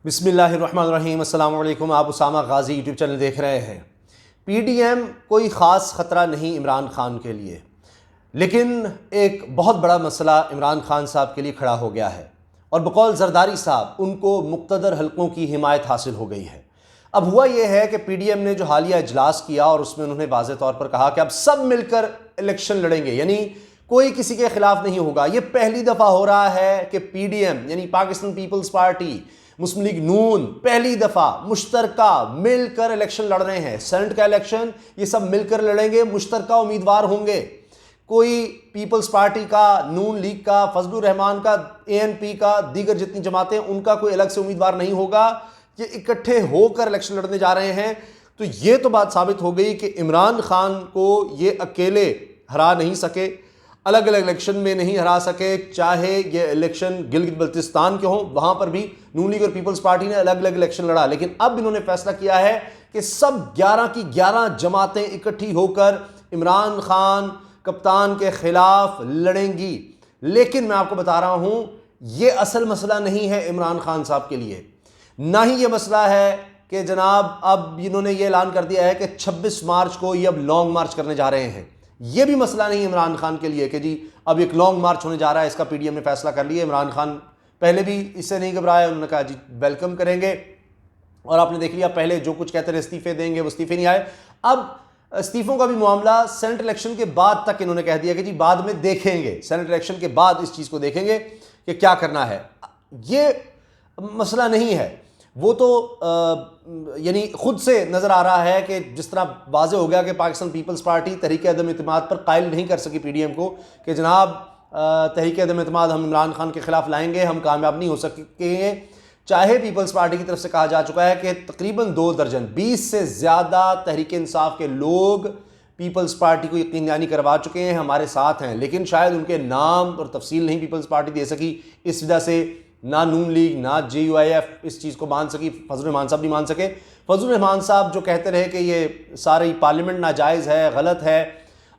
बिस्मिल्लाहिर्रहमानिर्रहीम। अस्सलाम वालेकुम। आप उसामा गाजी यूट्यूब चैनल देख रहे हैं। पीडीएम कोई ख़ास ख़तरा नहीं इमरान खान के लिए, लेकिन एक बहुत बड़ा मसला इमरान खान साहब के लिए खड़ा हो गया है और बकौल जरदारी साहब उनको मुक़्तदर हल्कों की हिमायत हासिल हो गई है। अब हुआ यह है कि पीडीएम ने जो हालिया इजलास किया और उसमें उन्होंने वाज़ेह तौर पर कहा कि अब सब मिलकर इलेक्शन लड़ेंगे, यानी कोई किसी के खिलाफ नहीं होगा। यह पहली दफ़ा हो रहा है कि पीडीएम यानी पाकिस्तान पीपल्स पार्टी, मुस्लिम लीग नून पहली दफा मुश्तरका मिलकर इलेक्शन लड़ रहे हैं। सेनेट का इलेक्शन ये सब मिलकर लड़ेंगे, मुश्तरका उम्मीदवार होंगे। कोई पीपल्स पार्टी का, नून लीग का, फजलुर रहमान का, एएनपी का, दीगर जितनी जमातें उनका कोई अलग से उम्मीदवार नहीं होगा। ये इकट्ठे होकर इलेक्शन लड़ने जा रहे हैं। तो ये तो बात साबित हो गई कि इमरान खान को ये अकेले हरा नहीं सके, अलग अलग इलेक्शन में नहीं हरा सके। चाहे ये इलेक्शन गिलगित बल्तिस्तान के हों, वहाँ पर भी नून लीग और पीपल्स पार्टी ने अलग अलग इलेक्शन लड़ा, लेकिन अब इन्होंने फैसला किया है कि सब 11 की 11 जमातें इकट्ठी होकर इमरान खान कप्तान के खिलाफ लड़ेंगी। लेकिन मैं आपको बता रहा हूँ, ये असल मसला नहीं है इमरान खान साहब के लिए। ना ही ये मसला है कि जनाब अब इन्होंने ये ऐलान कर दिया है कि 26 मार्च को ये अब लॉन्ग मार्च करने जा रहे हैं। ये भी मसला नहीं इमरान खान के लिए कि जी अब एक लॉन्ग मार्च होने जा रहा है, इसका पीडीएम ने फैसला कर लिया। इमरान खान पहले भी इससे नहीं घबराया, उन्होंने कहा जी वेलकम करेंगे। और आपने देख लिया पहले जो कुछ कहते रहे इस्तीफे देंगे, वो इस्तीफे नहीं आए। अब इस्तीफों का भी मामला सेनेट इलेक्शन के बाद तक इन्होंने कह दिया कि जी बाद में देखेंगे, सेनेट इलेक्शन के बाद इस चीज़ को देखेंगे कि क्या करना है। ये मसला नहीं है, वो तो यानी खुद से नज़र आ रहा है कि जिस तरह वाज़े हो गया कि पाकिस्तान पीपल्स पार्टी तहरीक अदम इत्मीनाद पर कायल नहीं कर सकी पीडीएम को कि जनाब तहरीक अदम इत्मीनाद हम इमरान खान के खिलाफ लाएंगे, हम कामयाब नहीं हो सकेंगे। चाहे पीपल्स पार्टी की तरफ से कहा जा चुका है कि तकरीबन 2 दर्जन 20 से ज़्यादा तहरीक इंसाफ के लोग पीपल्स पार्टी को यकीन दहानी करवा चुके हैं, हमारे साथ हैं, लेकिन शायद उनके नाम और तफसील नहीं पीपल्स पार्टी दे सकी। इस वजह से ना नून लीग ना JUIF इस चीज़ को मान सकी, फजलुर रहमान साहब नहीं मान सके। फजलुर रहमान साहब जो कहते रहे कि ये सारी पार्लियामेंट नाजायज़ है, गलत है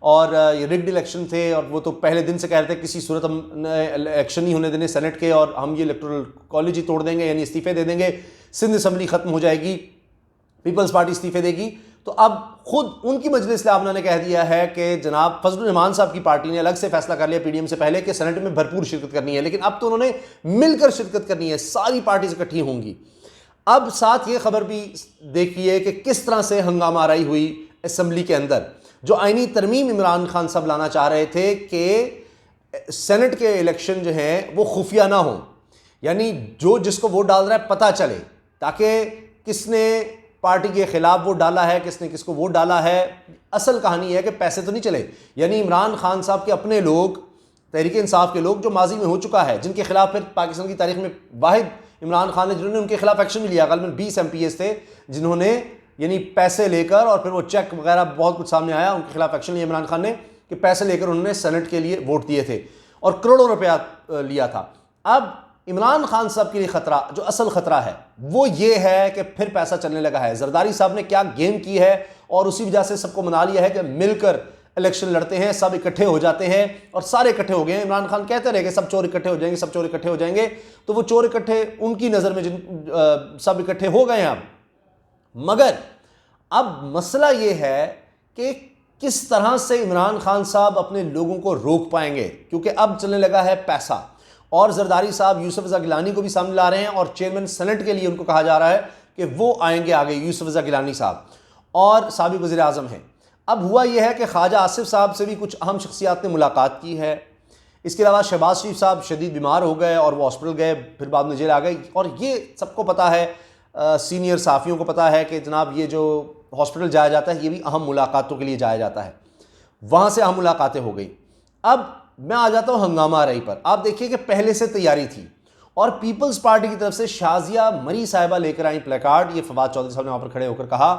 और ये रिग्ड इलेक्शन थे, और वो तो पहले दिन से कह रहे थे किसी सूरत हम इलेक्शन नहीं होने देने सेनेट के, और हम ये इलेक्टोरल कॉलेज ही तोड़ देंगे, यानी इस्तीफे दे देंगे, सिंध असम्बली ख़त्म हो जाएगी, पीपल्स पार्टी इस्तीफे देगी। तो अब खुद उनकी मजलिस आमना ने कह दिया है कि जनाब फजलुर रहमान साहब की पार्टी ने अलग से फैसला कर लिया पीडीएम से पहले कि सेनेट में भरपूर शिरकत करनी है, लेकिन अब तो उन्होंने मिलकर शिरकत करनी है, सारी पार्टी इकट्ठी होंगी। अब साथ ये खबर भी देखिए कि किस तरह से हंगामा राई हुई असम्बली के अंदर। जो आईनी तरमीम इमरान खान साहब लाना चाह रहे थे कि सेनेट के इलेक्शन जो हैं वो खुफिया ना हो, यानी जो जिसको वोट डाल रहा है पता चले, ताकि किसने पार्टी के खिलाफ वोट डाला है, किसने किसको वोट डाला है। असल कहानी है कि पैसे तो नहीं चले, यानी इमरान खान साहब के अपने लोग, तहरीक इंसाफ के लोग, जो माजी में हो चुका है, जिनके खिलाफ फिर पाकिस्तान की तारीख में वाहिद इमरान खान ने जिन्होंने उनके खिलाफ एक्शन भी लिया, गलबन 20 MPs थे जिन्होंने यानी पैसे लेकर, और फिर वो चेक वगैरह बहुत कुछ सामने आया, उनके खिलाफ एक्शन लिया इमरान खान ने कि पैसे लेकर उन्होंने सेनेट के लिए वोट दिए थे और करोड़ों रुपया लिया था। अब इमरान खान साहब के लिए खतरा, जो असल खतरा है वो ये है कि फिर पैसा चलने लगा है। जरदारी साहब ने क्या गेम की है और उसी वजह से सबको मना लिया है कि मिलकर इलेक्शन लड़ते हैं, सब इकट्ठे हो जाते हैं, और सारे इकट्ठे हो गए हैं। इमरान खान कहते रहे कि सब चोर इकट्ठे हो जाएंगे, सब चोर इकट्ठे हो जाएंगे, तो वो चोर इकट्ठे उनकी नज़र में सब इकट्ठे हो गए हैं अब। मगर अब मसला ये है कि किस तरह से इमरान खान साहब अपने लोगों को रोक पाएंगे, क्योंकि अब चलने लगा है पैसा। और जरदारी साहब यूसुफ रज़ा गिलानी को भी सामने ला रहे हैं, और चेयरमैन सेनेट के लिए उनको कहा जा रहा है कि वो आएंगे आगे, यूसुफ रज़ा गिलानी साहब, और साबिक़ वज़ीर आज़म हैं। अब हुआ यह है कि ख्वाजा आसिफ साहब से भी कुछ अहम शख्सियात ने मुलाकात की है। इसके अलावा शहबाज शरीफ साहब शदीद बीमार हो गए और वो हॉस्पिटल गए, फिर बाद में जेल आ गई, और ये सबको पता है, सीनियर साफ़ियों को पता है कि जनाब ये जो हॉस्पिटल जाया जाता है ये भी अहम मुलाकातों के लिए जाया जाता है। वहाँ से अहम मुलाकातें हो गई। अब मैं आ जाता हूँ हंगामा रही पर। आप देखिए कि पहले से तैयारी थी, और पीपल्स पार्टी की तरफ से शाजिया मरी साहिबा लेकर आई प्लेकार्ड, ये फवाद चौधरी साहब ने वहाँ पर खड़े होकर कहा,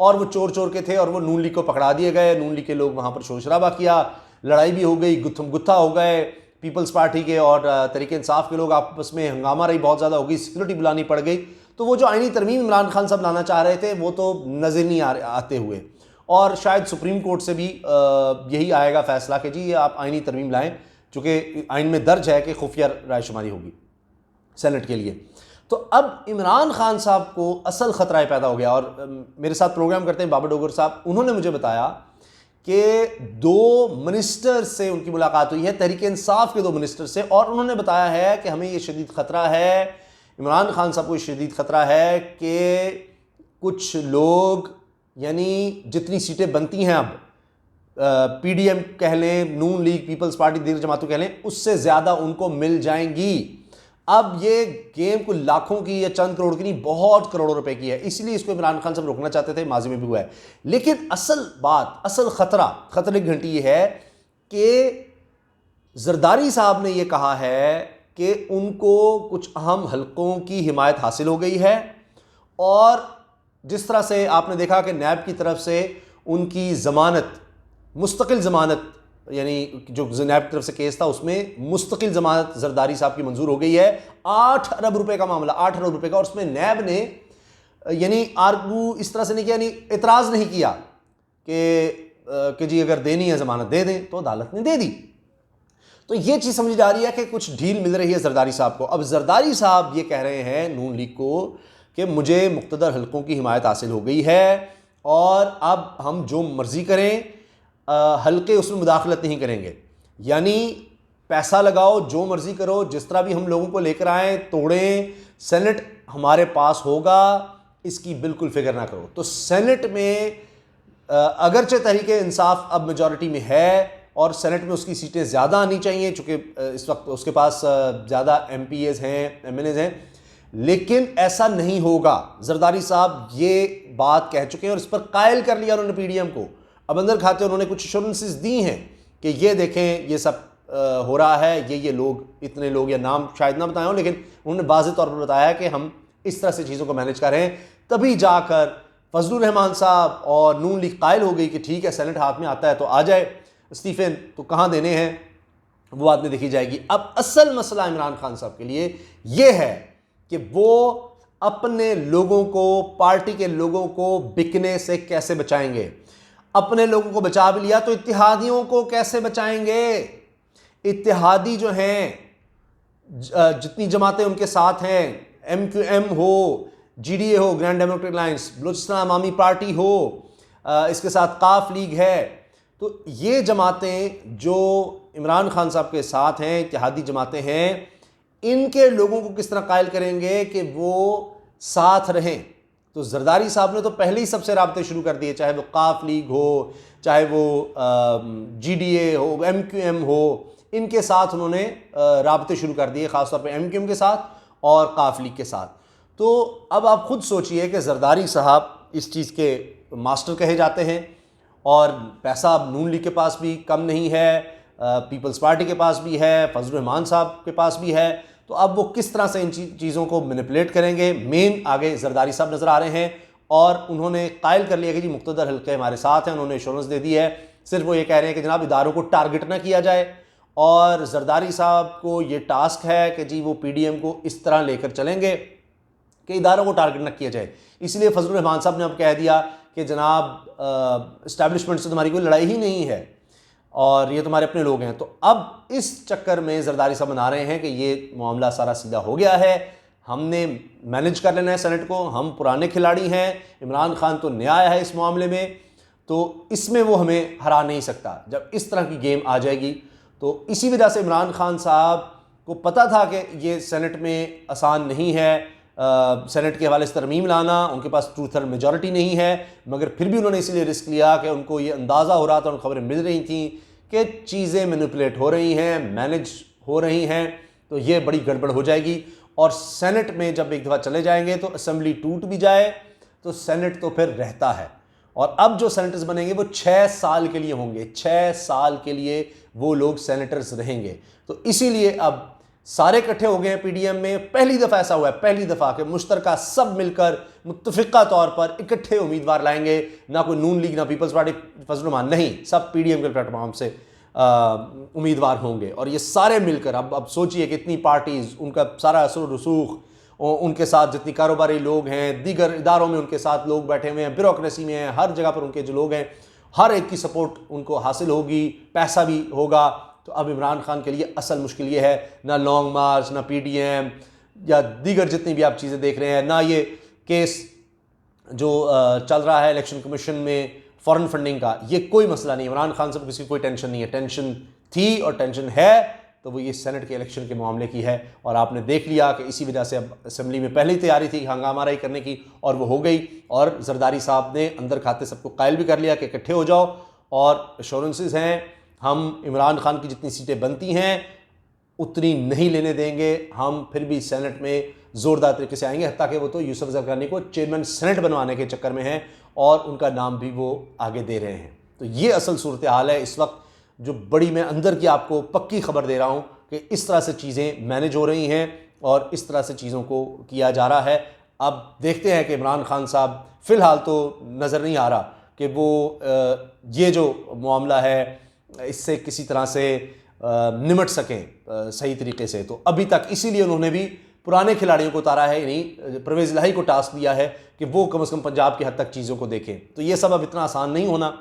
और वो चोर चोर के थे और वो नून लीग को पकड़ा दिए गए। नून लीग के लोग वहाँ पर शोर शराबा किया, लड़ाई भी हो गई, गुत्थम गुत्था हो गए। पीपल्स पार्टी के और तहरीक इंसाफ के लोग आपस में, हंगामा रही बहुत ज़्यादा हो गई, सिक्योरिटी बुलानी पड़ गई। तो वो जो आईनी तरमीम इमरान खान साहब लाना चाह रहे थे वो तो नज़र नहीं आते हुए, और शायद सुप्रीम कोर्ट से भी यही आएगा फैसला कि जी आप आईनी तरमीम लाएँ, चूँकि आइन में दर्ज है कि खुफिया रायशुमारी होगी सेनेट के लिए। तो अब इमरान खान साहब को असल ख़तरा पैदा हो गया। और मेरे साथ प्रोग्राम करते हैं बाबर डोगर साहब, उन्होंने मुझे बताया कि 2 मिनिस्टर से उनकी मुलाकात हुई है, तहरीक इंसाफ के 2 मिनिस्टर से, और उन्होंने बताया है कि हमें ये शदीद ख़तरा है, इमरान खान साहब को शदीद ख़तरा है कि कुछ लोग, यानी जितनी सीटें बनती हैं अब, पीडीएम कह लें, नून लीग, पीपल्स पार्टी, दीगर जमातों कह लें, उससे ज़्यादा उनको मिल जाएंगी। अब ये गेम को लाखों की या चंद करोड़ की नहीं, बहुत करोड़ों रुपए की है, इसलिए इसको इमरान खान साहब रोकना चाहते थे, माजी में भी हुआ है। लेकिन असल बात, असल खतरे की घंटी ये है कि जरदारी साहब ने ये कहा है कि उनको कुछ अहम हलकों की हिमायत हासिल हो गई है, और जिस तरह से आपने देखा कि नैब की तरफ से उनकी ज़मानत, मुस्तकिल ज़मानत, यानी जो नैब की तरफ से केस था उसमें मुस्तकिल ज़मानत जरदारी साहब की मंजूर हो गई है। 8 अरब रुपए का मामला, 8 अरब रुपए का, और उसमें नैब ने यानी आर्गू इस तरह से नहीं किया, यानी इतराज़ नहीं किया कि जी अगर देनी है ज़मानत दे दें, तो अदालत ने दे दी। तो ये चीज़ समझी जा रही है कि कुछ ढील मिल रही है जरदारी साहब को। अब जरदारी साहब ये कह रहे हैं नून लीग को कि मुझे मुक़्तदर हलकों की हिमायत हासिल हो गई है, और अब हम जो मर्ज़ी करें, हल्के उसमें मुदाखलत नहीं करेंगे, यानी पैसा लगाओ, जो मर्जी करो, जिस तरह भी हम लोगों को लेकर आए, तोड़ें, सेनेट हमारे पास होगा, इसकी बिल्कुल फिक्र ना करो। तो सेनेट में अगरचे तहरीक इंसाफ अब मेजॉरिटी में है, और सेनेट में उसकी सीटें ज़्यादा आनी चाहिए, चूँकि इस वक्त उसके पास ज़्यादा MPAs हैं, MNAs हैं, लेकिन ऐसा नहीं होगा। जरदारी साहब ये बात कह चुके हैं और इस पर कायल कर लिया उन्होंने PDM को। अब अंदर खाते उन्होंने कुछ एश्योरेंसेस दी हैं कि ये देखें, ये सब हो रहा है, ये लोग, इतने लोग, या नाम शायद ना बताए हों, लेकिन उन्होंने वाज़ेह तौर पर बताया कि हम इस तरह से चीज़ों को मैनेज कर रहे हैं। तभी जाकर फजलुर रहमान साहब और नून लीग कायल हो गई कि ठीक है, सेनेट हाथ में आता है तो आ जाए, इस्तीफे तो कहाँ देने हैं वो बाद में देखी जाएगी। अब असल मसला इमरान खान साहब के लिए ये है कि वो अपने लोगों को, पार्टी के लोगों को बिकने से कैसे बचाएंगे। अपने लोगों को बचा भी लिया तो इत्तेहादियों को कैसे बचाएंगे। इत्तेहादी जो हैं, जितनी जमातें उनके साथ हैं, MQM हो, GDA हो, ग्रैंड डेमोक्रेटिक अलायंस, बलूचिस्तान अवामी पार्टी हो, इसके साथ काफ लीग है, तो ये जमातें जो इमरान खान साहब के साथ हैं, इत्तेहादी जमातें हैं, इनके लोगों को किस तरह कायल करेंगे कि वो साथ रहें। तो जरदारी साहब ने तो पहले ही सबसे राब्ते शुरू कर दिए, चाहे वो काफ लीग हो, चाहे वो GDA हो, MQM हो, इनके साथ उन्होंने राब्ते शुरू कर दिए, ख़ासतौर पे MQM के साथ और काफ लीग के साथ। तो अब आप खुद सोचिए कि जरदारी साहब इस चीज़ के मास्टर कहे जाते हैं, और पैसा अब नून लीग के पास भी कम नहीं है, पीपल्स पार्टी के पास भी है, फजलुर रहमान साहब के पास भी है। तो अब वो किस तरह से इन चीज़ों को मैनिपुलेट करेंगे, मेन आगे जरदारी साहब नज़र आ रहे हैं। और उन्होंने कायल कर लिया कि जी मुक़्तदर हल्के हमारे साथ हैं, उन्होंने एश्योरेंस दे दी है। सिर्फ वो ये कह रहे हैं कि जनाब इदारों को टारगेट ना किया जाए, और जरदारी साहब को ये टास्क है कि जी वो PDM को इस तरह लेकर चलेंगे कि इदारों को टारगेट ना किया जाए। इसलिए फजलुर रहमान साहब ने अब कह दिया कि जनाब इस्टेब्लिशमेंट से तुम्हारी कोई लड़ाई ही नहीं है, और ये तुम्हारे अपने लोग हैं। तो अब इस चक्कर में जरदारी साहब बना रहे हैं कि ये मामला सारा सीधा हो गया है, हमने मैनेज कर लेना है सेनेट को, हम पुराने खिलाड़ी हैं, इमरान खान तो नया आया है इस मामले में, तो इसमें वो हमें हरा नहीं सकता। जब इस तरह की गेम आ जाएगी, तो इसी वजह से इमरान खान साहब को पता था कि ये सेनेट में आसान नहीं है, सेनेट के हवाले से तरमीम लाना, उनके पास टू थर्ड मेजॉरिटी नहीं है, मगर फिर भी उन्होंने इसलिए रिस्क लिया कि उनको ये अंदाज़ा हो रहा था, उन खबरें मिल रही थी कि चीज़ें मैनिपुलेट हो रही हैं, मैनेज हो रही हैं, तो ये बड़ी गड़बड़ हो जाएगी। और सेनेट में जब एक दफ़ा चले जाएंगे तो असेंबली टूट भी जाए तो सेनेट तो फिर रहता है। और अब जो सेनेटर्स बनेंगे वो 6 साल के लिए होंगे, 6 साल के लिए वो लोग सेनेटर्स रहेंगे। तो इसीलिए अब सारे इकट्ठे हो गए हैं PDM में। पहली दफ़ा ऐसा हुआ है, पहली दफ़ा कि मुश्तरका सब मिलकर मुत्तफ़िक़ा तौर पर इकट्ठे उम्मीदवार लाएंगे, ना कोई नून लीग ना पीपल्स पार्टी फजलुर रहमान, नहीं, सब PDM के प्लेटफॉर्म से उम्मीदवार होंगे। और ये सारे मिलकर अब सोचिए कि इतनी पार्टीज़, उनका सारा असर रसूख, उनके साथ जितनी कारोबारी लोग हैं, दीगर इदारों में उनके साथ लोग बैठे हुए हैं, ब्यूरोक्रेसी में हैं, हर जगह पर उनके जो लोग हैं, हर एक की सपोर्ट उनको हासिल होगी, पैसा भी होगा। तो अब इमरान खान के लिए असल मुश्किल ये है, ना लॉन्ग मार्च, ना PDM, या दीगर जितनी भी आप चीज़ें देख रहे हैं, ना ये केस जो चल रहा है इलेक्शन कमीशन में फॉरेन फंडिंग का, ये कोई मसला नहीं। इमरान खान साहब किसी को कोई टेंशन नहीं है। टेंशन थी और टेंशन है तो वो ये सेनेट के इलेक्शन के मामले की है। और आपने देख लिया कि इसी वजह से अब असेंबली में पहले ही तैयारी थी हंगामाराई करने की और वो हो गई। और जरदारी साहब ने अंदर खाते सबको कायल भी कर लिया कि इकट्ठे हो जाओ और एश्योरेंसेस हैं, हम इमरान खान की जितनी सीटें बनती हैं उतनी नहीं लेने देंगे, हम फिर भी सेनेट में ज़ोरदार तरीके से आएंगे। हत्ता कि वो तो यूसुफ ज़रदारी को चेयरमैन सेनेट बनवाने के चक्कर में हैं और उनका नाम भी वो आगे दे रहे हैं। तो ये असल सूरत हाल है इस वक्त, जो बड़ी मैं अंदर की आपको पक्की खबर दे रहा हूँ कि इस तरह से चीज़ें मैनेज हो रही हैं और इस तरह से चीज़ों को किया जा रहा है। अब देखते हैं कि इमरान खान साहब फ़िलहाल तो नज़र नहीं आ रहा कि वो ये जो मामला है इससे किसी तरह से निमट सकें सही तरीके से। तो अभी तक इसीलिए उन्होंने भी पुराने खिलाड़ियों को उतारा है, यानी परवेज़ इलाही को टास्क दिया है कि वो कम से कम पंजाब की हद तक चीज़ों को देखें। तो ये सब अब इतना आसान नहीं होना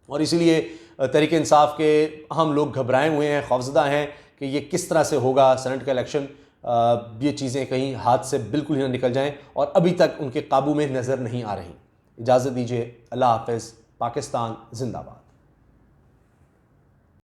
और इसीलिए तहरीक इंसाफ के हम लोग घबराए हुए हैं, खौफजदा हैं कि ये किस तरह से होगा सेनेट का इलेक्शन। ये चीज़ें कहीं हाथ से बिल्कुल ही ना निकल जाएं और अभी तक उनके काबू में नज़र नहीं आ रही। इजाज़त दीजिए, अल्लाह हाफ़िज़। पाकिस्तान जिंदाबाद।